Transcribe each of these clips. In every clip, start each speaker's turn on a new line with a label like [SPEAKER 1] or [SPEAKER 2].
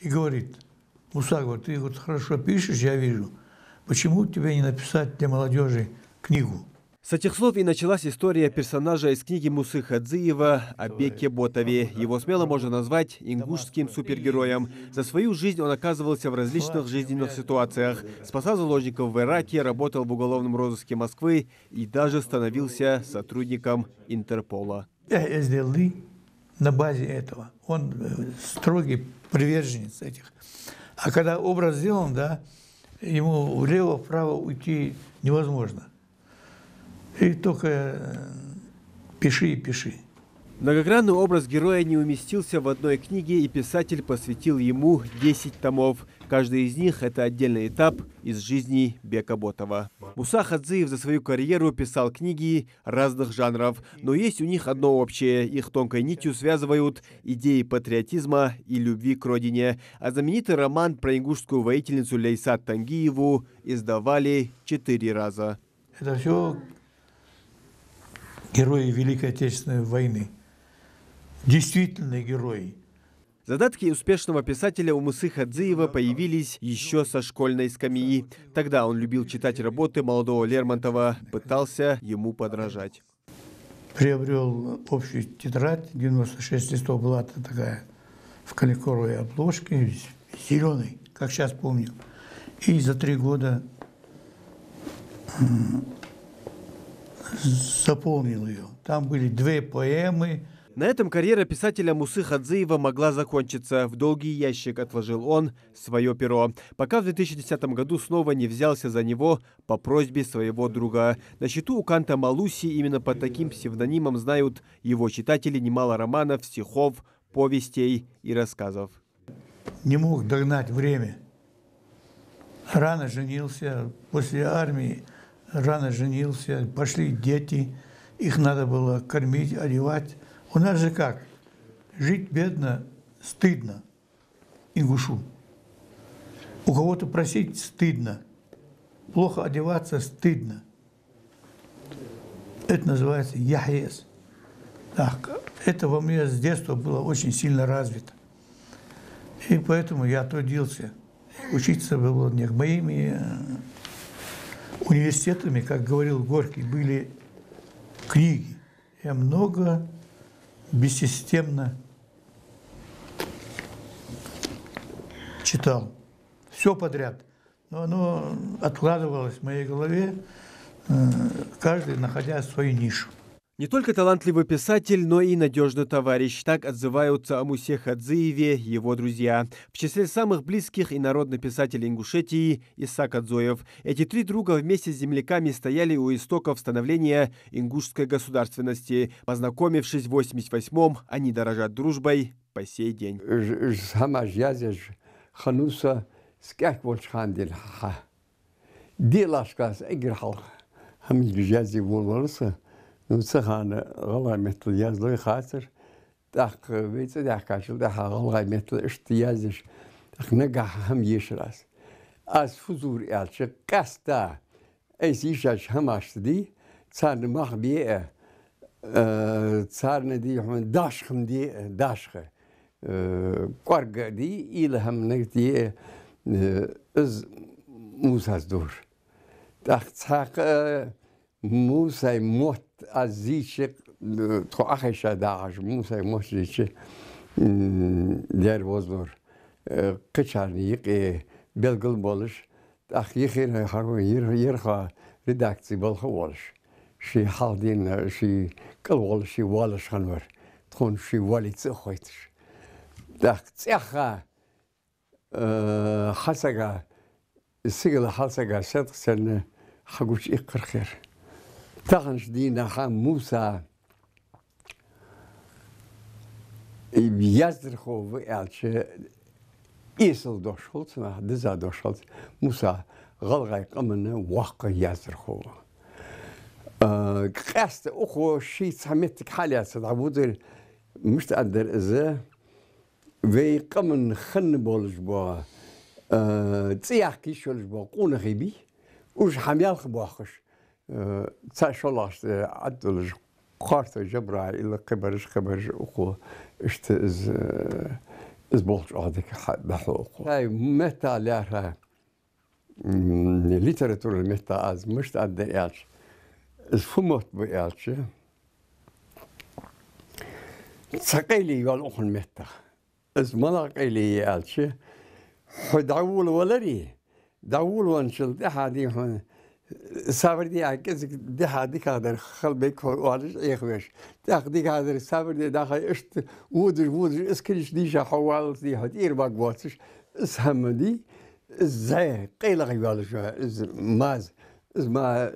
[SPEAKER 1] и говорит, Муса, говорит, ты вот хорошо пишешь, я вижу, почему тебе не написать для молодежи книгу?
[SPEAKER 2] С этих слов и началась история персонажа из книги Мусы Хадзиева о Беке Ботове. Его смело можно назвать ингушским супергероем. За свою жизнь он оказывался в различных жизненных ситуациях. Спасал заложников в Ираке, работал в уголовном розыске Москвы и даже становился сотрудником Интерпола.
[SPEAKER 1] Я сделал на базе этого. Он строгий приверженец этих. А когда образ сделан, да, ему влево-вправо уйти невозможно. И только пиши и пиши.
[SPEAKER 2] Многогранный образ героя не уместился в одной книге, и писатель посвятил ему 10 томов. Каждый из них – это отдельный этап из жизни Бека Ботова. Муса Хадзиев за свою карьеру писал книги разных жанров, но есть у них одно общее. Их тонкой нитью связывают идеи патриотизма и любви к родине. А знаменитый роман про ингушскую воительницу Лейсат Тангиеву издавали 4 раза.
[SPEAKER 1] Это все герои Великой Отечественной войны. Действительные герои.
[SPEAKER 2] Задатки успешного писателя у Мусы Хадзиева появились еще со школьной скамьи. Тогда он любил читать работы молодого Лермонтова, пытался ему подражать.
[SPEAKER 1] Приобрел общую тетрадь, 96 листов была такая, в коллекторовой обложке, зеленой, как сейчас помню. И за 3 года заполнил ее. Там были 2 поэмы.
[SPEAKER 2] На этом карьера писателя Мусы Хадзиева могла закончиться. В долгий ящик отложил он свое перо, пока в 2010 году снова не взялся за него по просьбе своего друга. На счету у Канта Малуси именно под таким псевдонимом знают его читатели немало романов, стихов, повестей и рассказов.
[SPEAKER 1] Не мог догнать время. Рано женился, после армии рано женился, пошли дети, их надо было кормить, одевать. У нас же как? Жить бедно стыдно, ингушу. У кого-то просить стыдно, плохо одеваться стыдно. Это называется яхес. Это во мне с детства было очень сильно развито. И поэтому я трудился. Учиться было не моими университетами, как говорил Горький, были книги. Я много бессистемно читал. Все подряд. Но оно откладывалось в моей голове, каждый находя свою нишу.
[SPEAKER 2] Не только талантливый писатель, но и надежный товарищ. Так отзываются о Мусе Хадзиеве его друзья. В числе самых близких и народный писатель Ингушетии Исаак Адзоев. Эти 3 друга вместе с земляками стояли у истоков становления ингушской государственности. Познакомившись в 88-м, они дорожат дружбой по сей день.
[SPEAKER 3] Ну, цыганы голай метл язлы хатер, так видите, так кашел, так голай метл что языш, так нагахам ешрас. Аз фузур ялче каста, эсишаш хамашди, царн махбие, царн ди хм дашхм ди дашхе, قرق ди илхам нагди از موسازدور. так цак موسى موت عزيشك تو أخيش داعش موسى موسى دير وزور قشارني يق بلغل بولش أخ يخير هارو يرخا رداكتي بالخوالش شي حالدين شي كل والش شي والش خنور تكون شي والي تخويتش داك تخا حسقا السجل حسقا صدق سنة حقوش إقر خير تغنش دينا خام موسى يزرخو وقالش إيسل دوشولت ما دزا دوشولت موسى غلغي قمنا واقع يزرخو قاست أخو شي سميتك حاليا صدعبودر مش تقدر إذا وي قمن خن بولش بوا تسيح كيشولش بوا قون غيبي وش حميال خبواخش تشالش عدلش قارت جبرا إلى قبرش أخو اشتز إزبوط عادك بحقوق هاي متى لها ليتراتور متى از مش قد إيش فموت بإيش سقيلي والأخن متى إز ملاقيلي إيش حدعول ولري دعول وانشل ده هادي هون سافردي عكس ده هادي كادر خلبك وارش إيخوش تأخدي كادر سافردي داخل إشت ودر إسكريش ديشة حوال دي هدير باقواتش إسهم دي إزاي قيل غيبال شو إز ماز إز ما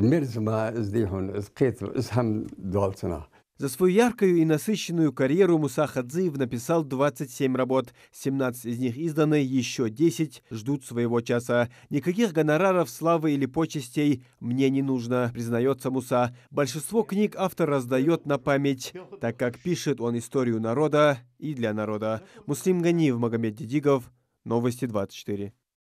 [SPEAKER 3] مرز ما إز دي هون إز قيت إسهم دولتنا.
[SPEAKER 2] За свою яркую и насыщенную карьеру Муса Хадзиев написал 27 работ, 17 из них изданы, еще 10 ждут своего часа. Никаких гонораров, славы или почестей мне не нужно, признается Муса. Большинство книг автор раздает на память, так как пишет он историю народа и для народа. Муслим Ганиев, Магомед Дидигов, Новости 24.